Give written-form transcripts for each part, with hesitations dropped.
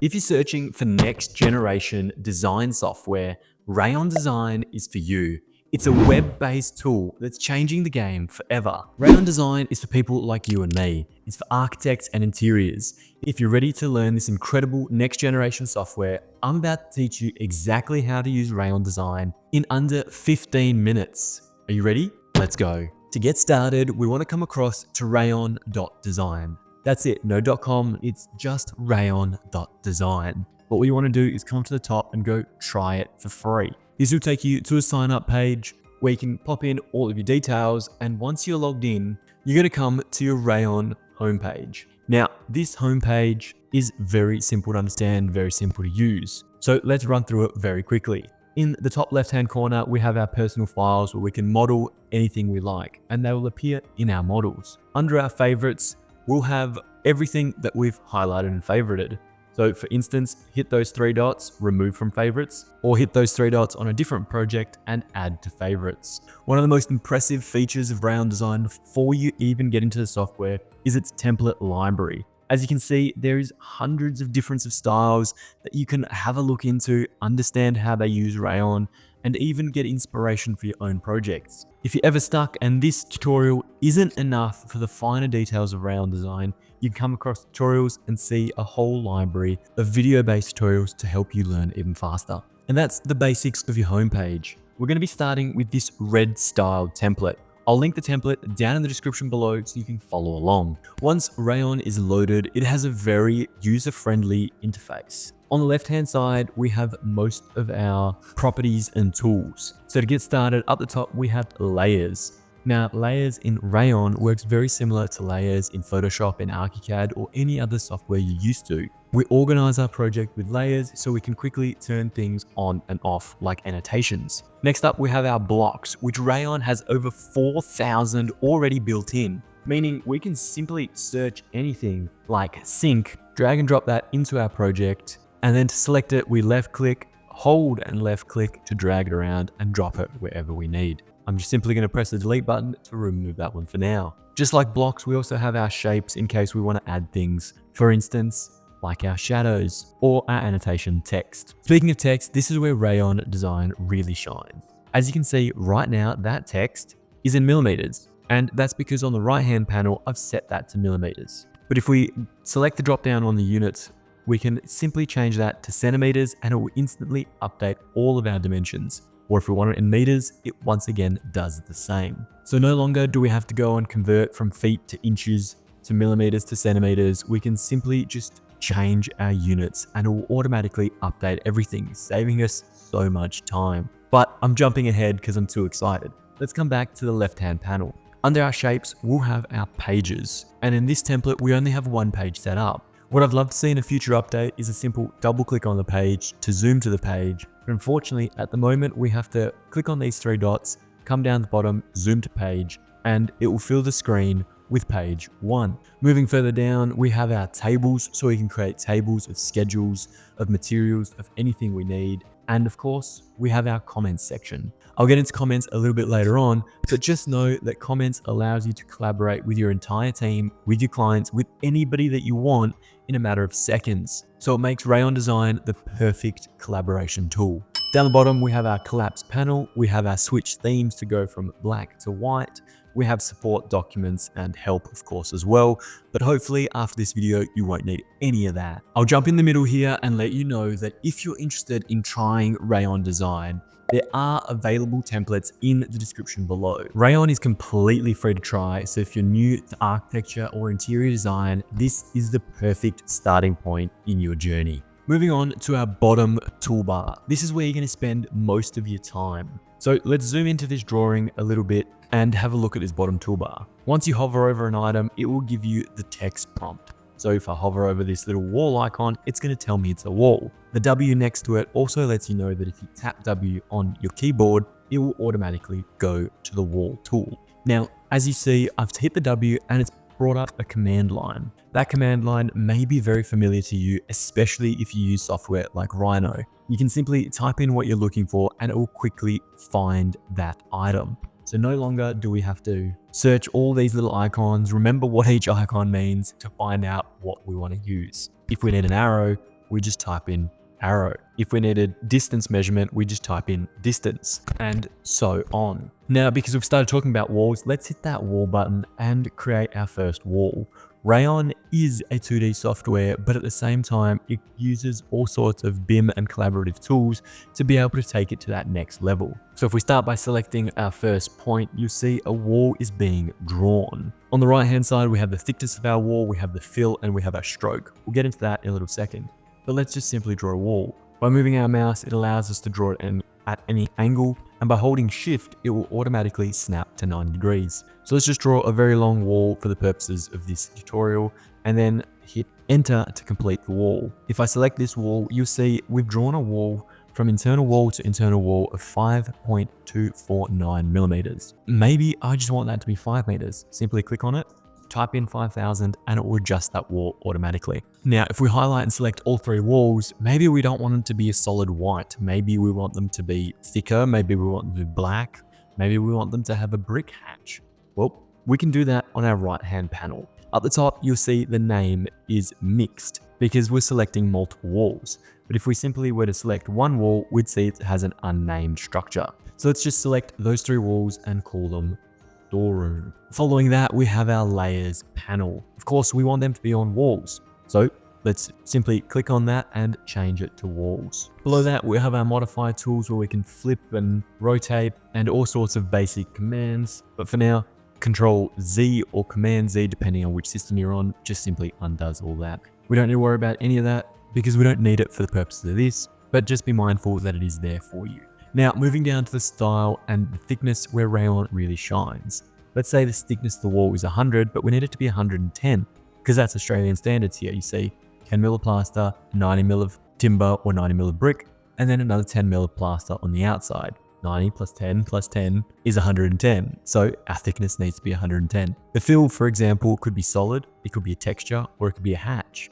If you're searching for next generation design software, Rayon.design is for you. It's a web-based tool that's changing the game forever. Rayon.design is for people like you and me. It's for architects and interiors. If you're ready to learn this incredible next generation software, I'm about to teach you exactly how to use Rayon.design in under 15 minutes. Are you ready? Let's go. To get started, we want to come across to Rayon.design. That's it, no .com, it's just Rayon.design. What we want to do is come to the top and go try it for free. This will take you to a sign up page where you can pop in all of your details, and once you're logged in, you're going to come to your Rayon homepage. Now, this homepage is very simple to understand, very simple to use. So let's run through it very quickly. In the top left-hand corner, we have our personal files where we can model anything we like, and they will appear in our models. Under our favorites, we'll have everything that we've highlighted and favorited. So for instance, hit those three dots, remove from favorites, or hit those three dots on a different project and add to favorites. One of the most impressive features of Rayon.design before you even get into the software is its template library. As you can see, there is hundreds of different styles that you can have a look into, understand how they use Rayon, and even get inspiration for your own projects. If you're ever stuck and this tutorial isn't enough for the finer details of Rayon.design, you can come across tutorials and see a whole library of video-based tutorials to help you learn even faster. And that's the basics of your homepage. We're going to be starting with this red styled template. I'll link the template down in the description below so you can follow along. Once Rayon is loaded, it has a very user-friendly interface. On the left-hand side, we have most of our properties and tools. So to get started, up the top, we have layers. Now, layers in Rayon works very similar to layers in Photoshop and ArchiCAD or any other software you're used to. We organize our project with layers so we can quickly turn things on and off like annotations. Next up, we have our blocks, which Rayon has over 4,000 already built in, meaning we can simply search anything like sink, drag and drop that into our project, and then to select it, we left click, hold and left click to drag it around and drop it wherever we need. I'm just simply going to press the delete button to remove that one for now. Just like blocks, we also have our shapes in case we want to add things. For instance, like our shadows or our annotation text. Speaking of text, this is where Rayon.design really shines. As you can see right now, that text is in millimeters, and that's because on the right-hand panel, I've set that to millimeters. But if we select the drop down on the units, we can simply change that to centimeters and it will instantly update all of our dimensions. Or if we want it in meters, it once again does the same. So no longer do we have to go and convert from feet to inches to millimeters to centimeters. We can simply just change our units and it will automatically update everything, saving us so much time. But I'm jumping ahead because I'm too excited. Let's come back to the left-hand panel. Under our shapes, we'll have our pages. And in this template, we only have one page set up. What I'd love to see in a future update is a simple double click on the page to zoom to the page. But unfortunately, at the moment, we have to click on these three dots, come down the bottom, zoom to page, and it will fill the screen with page 1. Moving further down, we have our tables, so we can create tables of schedules, of materials, of anything we need. And of course, we have our comments section. I'll get into comments a little bit later on, but just know that comments allows you to collaborate with your entire team, with your clients, with anybody that you want in a matter of seconds. So it makes Rayon.design the perfect collaboration tool. Down the bottom, we have our collapse panel. We have our switch themes to go from black to white. We have support documents and help, of course, as well. But hopefully after this video, you won't need any of that. I'll jump in the middle here and let you know that if you're interested in trying Rayon.design, there are available templates in the description below. Rayon is completely free to try, so if you're new to architecture or interior design, this is the perfect starting point in your journey. Moving on to our bottom toolbar. This is where you're going to spend most of your time. So let's zoom into this drawing a little bit and have a look at this bottom toolbar. Once you hover over an item, it will give you the text prompt. So if I hover over this little wall icon, it's going to tell me it's a wall. The W next to it also lets you know that if you tap W on your keyboard, it will automatically go to the wall tool. Now, as you see, I've hit the W and it's brought up a command line. That command line may be very familiar to you, especially if you use software like Rhino. You can simply type in what you're looking for and it will quickly find that item. So no longer do we have to search all these little icons, remember what each icon means to find out what we want to use. If we need an arrow, we just type in arrow. If we needed distance measurement, we just type in distance, and so on. Now, because we've started talking about walls, let's hit that wall button and create our first wall. Rayon is a 2D software, but at the same time, it uses all sorts of BIM and collaborative tools to be able to take it to that next level. So if we start by selecting our first point, you'll see a wall is being drawn. On the right hand side, we have the thickness of our wall, we have the fill, and we have our stroke. We'll get into that in a little second. But let's just simply draw a wall. By moving our mouse, it allows us to draw it at any angle, and by holding shift, it will automatically snap to 90 degrees. So let's just draw a very long wall for the purposes of this tutorial, and then hit enter to complete the wall. If I select this wall, you'll see we've drawn a wall from internal wall to internal wall of 5.249 millimeters. Maybe I just want that to be 5 meters. Simply click on it, type in 5,000, and it will adjust that wall automatically. Now, if we highlight and select all three walls, maybe we don't want them to be a solid white. Maybe we want them to be thicker. Maybe we want them to be black. Maybe we want them to have a brick hatch. Well, we can do that on our right-hand panel. At the top, you'll see the name is mixed because we're selecting multiple walls. But if we simply were to select one wall, we'd see it has an unnamed structure. So let's just select those three walls and call them storeroom. Following that, we have our layers panel. Of course, we want them to be on walls. So let's simply click on that and change it to walls. Below that, we have our modify tools where we can flip and rotate and all sorts of basic commands. But for now, Control Z or Command Z, depending on which system you're on, just simply undoes all that. We don't need to worry about any of that because we don't need it for the purposes of this, but just be mindful that it is there for you. Now, moving down to the style and the thickness where Rayon really shines. Let's say the thickness of the wall is 100, but we need it to be 110 because that's Australian standards here. You see 10 mil of plaster, 90 mil of timber or 90 mil of brick, and then another 10 mil of plaster on the outside. 90 plus 10 plus 10 is 110. So our thickness needs to be 110. The fill, for example, could be solid, it could be a texture, or it could be a hatch.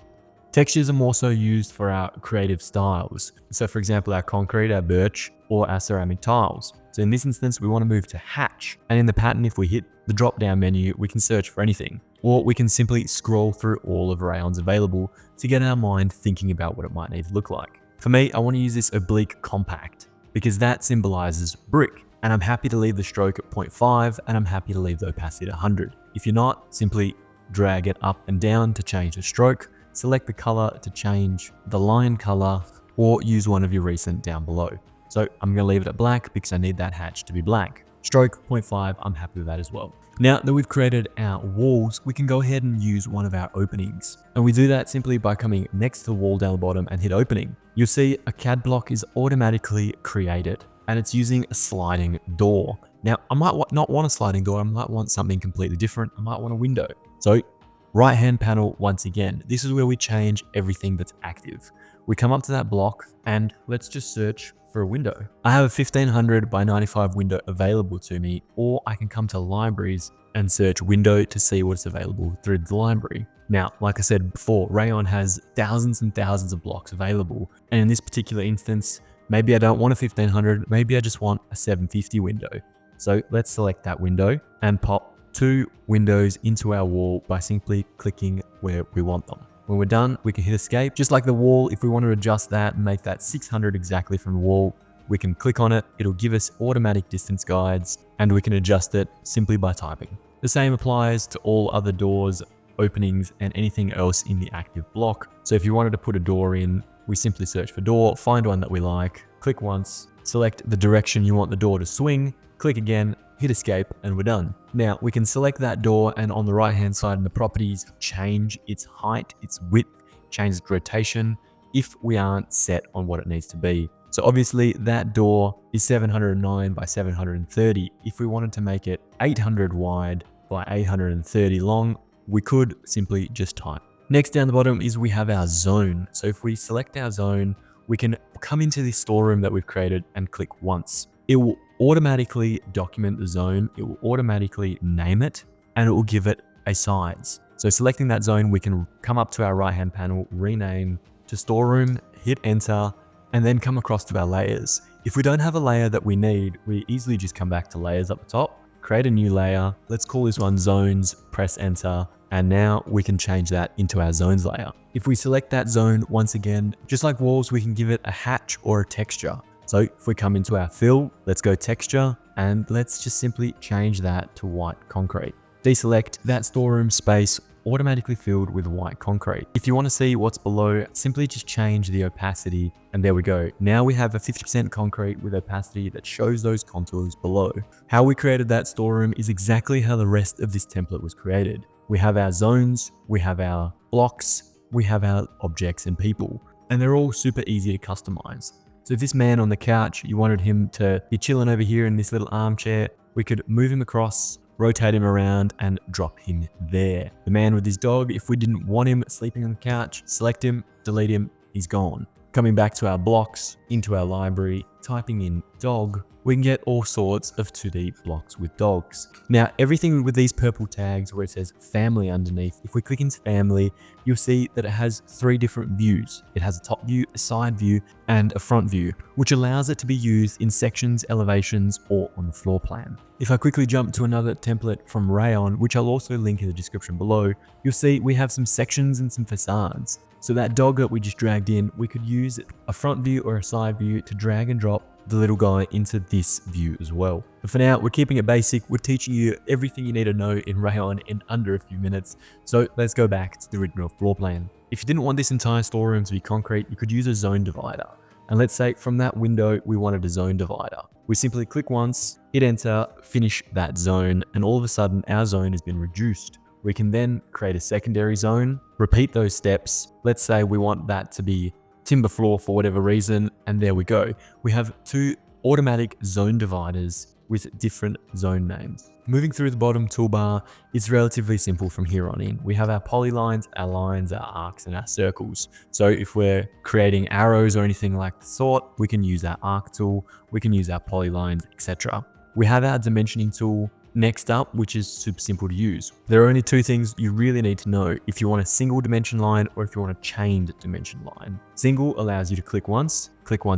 Textures are more so used for our creative styles. So for example, our concrete, our birch, or our ceramic tiles. So in this instance, we want to move to hatch. And in the pattern, if we hit the drop down menu, we can search for anything. Or we can simply scroll through all of Rayon's available to get our mind thinking about what it might need to look like. For me, I want to use this oblique compact because that symbolizes brick. And I'm happy to leave the stroke at 0.5 and I'm happy to leave the opacity at 100. If you're not, simply drag it up and down to change the stroke. Select the color to change the line color, or use one of your recent down below. So I'm going to leave it at black because I need that hatch to be black. Stroke 0.5, I'm happy with that as well. Now that we've created our walls, we can go ahead and use one of our openings. And we do that simply by coming next to the wall down the bottom and hit opening. You'll see a CAD block is automatically created and it's using a sliding door. Now I might not want a sliding door, I might want something completely different. I might want a window. So right hand panel, once again, this is where we change everything that's active. We come up to that block and let's just search for a window. I have a 1500 by 95 window available to me, or I can come to libraries and search window to see what's available through the library. Now, like I said before, Rayon has thousands and thousands of blocks available. And in this particular instance, maybe I don't want a 1500, maybe I just want a 750 window. So let's select that window and pop 2 windows into our wall by simply clicking where we want them. When we're done, we can hit escape. Just like the wall, if we want to adjust that and make that 600 exactly from the wall, we can click on it. It'll give us automatic distance guides and we can adjust it simply by typing. The same applies to all other doors, openings, and anything else in the active block. So if you wanted to put a door in, we simply search for door, find one that we like, click once, select the direction you want the door to swing, click again, hit escape, and we're done. Now we can select that door and on the right hand side in the properties, change its height, its width, change its rotation if we aren't set on what it needs to be. So obviously that door is 709 by 730. If we wanted to make it 800 wide by 830 long, we could simply just type. Next down the bottom is we have our zone. So if we select our zone, we can come into this storeroom that we've created and click once. It will automatically document the zone, it will automatically name it, and it will give it a size. So selecting that zone, we can come up to our right hand panel, rename to storeroom, hit enter, and then come across to our layers. If we don't have a layer that we need, we easily just come back to layers up the top, create a new layer. Let's call this one zones, press enter, And now we can change that into our zones layer. If we select that zone once again, just like walls, we can give it a hatch or a texture. So if we come into our fill, let's go texture, and let's just simply change that to white concrete. Deselect that storeroom space automatically filled with white concrete. If you want to see what's below, simply just change the opacity, and there we go. Now we have a 50% concrete with opacity that shows those contours below. How we created that storeroom is exactly how the rest of this template was created. We have our zones, we have our blocks, we have our objects and people, and they're all super easy to customize. So if this man on the couch, you wanted him to be chilling over here in this little armchair, we could move him across, rotate him around, and drop him there. The man with his dog, if we didn't want him sleeping on the couch, select him, delete him, he's gone. Coming back to our blocks, into our library, typing in dog, we can get all sorts of 2D blocks with dogs. Now, everything with these purple tags where it says family underneath, if we click into family, you'll see that it has 3 different views. It has a top view, a side view, and a front view, which allows it to be used in sections, elevations, or on the floor plan. If I quickly jump to another template from Rayon, which I'll also link in the description below, you'll see we have some sections and some facades. So that dog that we just dragged in, we could use a front view or a side view to drag and drop the little guy into this view as well. But for now, we're keeping it basic. We're teaching you everything you need to know in Rayon in under a few minutes. So let's go back to the original floor plan. If you didn't want this entire storeroom to be concrete, you could use a zone divider. And let's say from that window, we wanted a zone divider. We simply click once, hit enter, finish that zone, and all of a sudden our zone has been reduced. We can then create a secondary zone, repeat those steps. Let's say we want that to be timber floor for whatever reason, and there we go. We have 2 automatic zone dividers with different zone names. Moving through the bottom toolbar, it's relatively simple from here on in. We have our polylines, our lines, our arcs, and our circles. So if we're creating arrows or anything like the sort, we can use our arc tool, we can use our polylines, etc. We have our dimensioning tool next up, which is super simple to use. There are only 2 things you really need to know if you want a single dimension line or if you want a chained dimension line. Single allows you to click once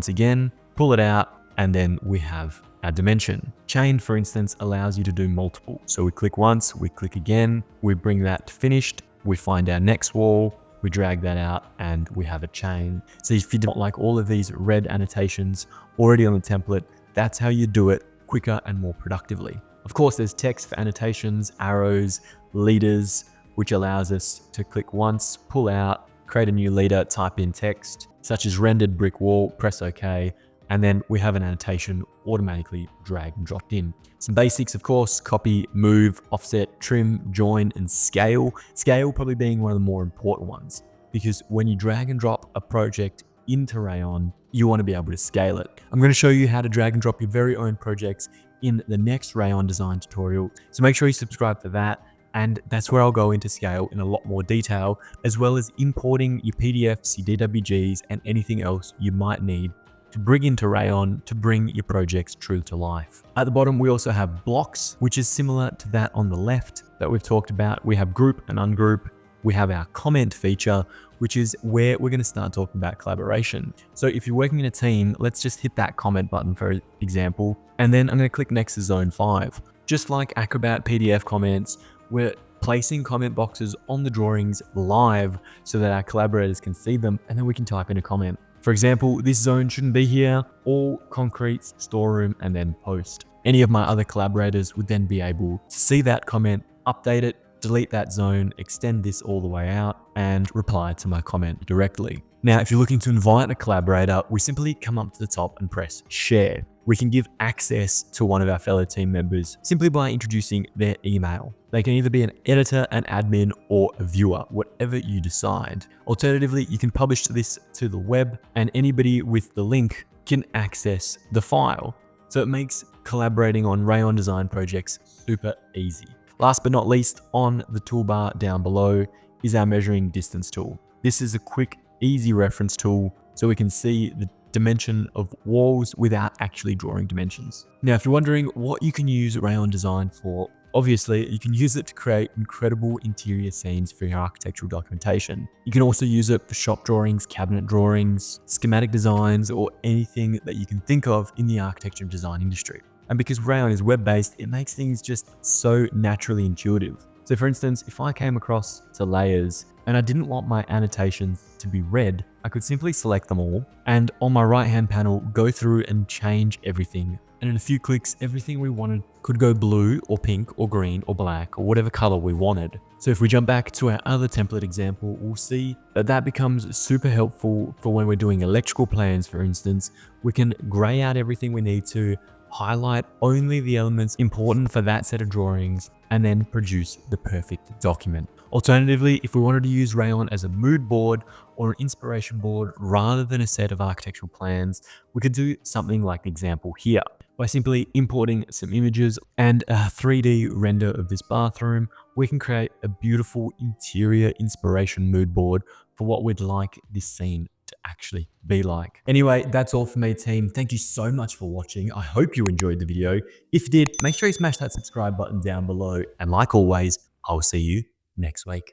again, pull it out, and then we have our dimension. Chain, for instance, allows you to do multiple. So we click once, we click again, we bring that to finished, we find our next wall, we drag that out, and we have a chain. So if you don't like all of these red annotations already on the template, that's how you do it quicker and more productively. Of course, there's text for annotations, arrows, leaders, which allows us to click once, pull out, create a new leader, type in text, such as rendered brick wall, press OK, and then we have an annotation automatically dragged and dropped in. Some basics, of course: copy, move, offset, trim, join, and scale. Scale probably being one of the more important ones, because when you drag and drop a project into Rayon, you want to be able to scale it. I'm going to show you how to drag and drop your very own projects in the next Rayon.design tutorial, so make sure you subscribe to that, and that's where I'll go into scale in a lot more detail, as well as importing your PDFs, your DWGs, and anything else you might need to bring into Rayon to bring your projects true to life. At the bottom, we also have blocks, which is similar to that on the left that we've talked about. We have group and ungroup. We have our comment feature, which is where we're going to start talking about collaboration. So if you're working in a team, let's just hit that comment button for example, and then I'm going to click next to zone 5. Just like Acrobat PDF comments, we're placing comment boxes on the drawings live so that our collaborators can see them, and then we can type in a comment. For example, this zone shouldn't be here, all concrete, storeroom, and then post. Any of my other collaborators would then be able to see that comment, update it, delete that zone, extend this all the way out, and reply to my comment directly. Now, if you're looking to invite a collaborator, we simply come up to the top and press share. We can give access to one of our fellow team members simply by introducing their email. They can either be an editor, an admin, or a viewer, whatever you decide. Alternatively, you can publish this to the web, and anybody with the link can access the file. So it makes collaborating on Rayon.design projects super easy. Last but not least, on the toolbar down below is our measuring distance tool. This is a quick, easy reference tool so we can see the dimension of walls without actually drawing dimensions. Now, if you're wondering what you can use Rayon.design for, obviously you can use it to create incredible interior scenes for your architectural documentation. You can also use it for shop drawings, cabinet drawings, schematic designs, or anything that you can think of in the architecture and design industry. And because Rayon is web-based, it makes things just so naturally intuitive. So for instance, if I came across to layers and I didn't want my annotations to be red, I could simply select them all and on my right hand panel, go through and change everything. And in a few clicks, everything we wanted could go blue or pink or green or black or whatever color we wanted. So if we jump back to our other template example, we'll see that that becomes super helpful for when we're doing electrical plans, for instance. We can gray out everything we need to, highlight only the elements important for that set of drawings, and then produce the perfect document. Alternatively, if we wanted to use Rayon as a mood board or an inspiration board rather than a set of architectural plans, we could do something like the example here. By simply importing some images and a 3D render of this bathroom, we can create a beautiful interior inspiration mood board for what we'd like this scene to actually be like. Anyway, that's all for me, team. Thank you so much for watching. I hope you enjoyed the video. If you did, make sure you smash that subscribe button down below. And like always, I'll see you next week.